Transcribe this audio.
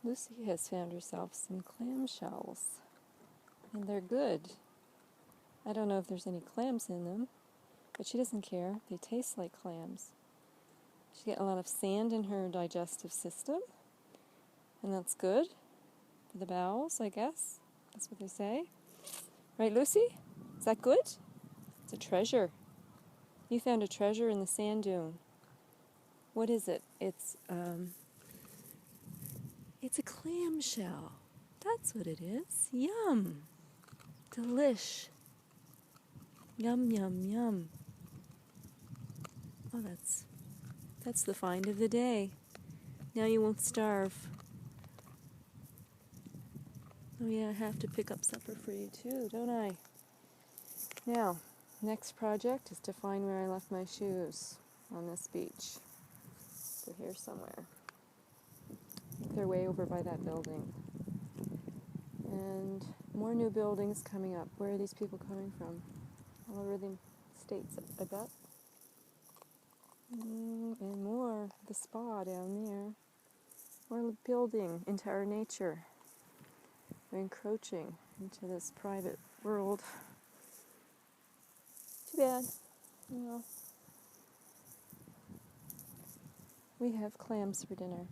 Lucy has found herself some clamshells, and they're good. I don't know if there's any clams in them, but she doesn't care. They taste like clams. She's getting a lot of sand in her digestive system, and that's good for the bowels, I guess. That's what they say. Right, Lucy? Is that good? It's a treasure. You found a treasure in the sand dune. What is it? It's a clamshell. That's what it is. Yum. Delish. Yum, yum, yum. Oh, that's the find of the day. Now you won't starve. Oh yeah, I have to pick up supper for you too, don't I? Now, next project is to find where I left my shoes on this beach. So here somewhere. I think they're way over by that building. And more new buildings coming up. Where are these people coming from? All over the states, I bet. And more. The spa down there. We're building into our nature. We're encroaching into this private world. Too bad. You know, we have clams for dinner.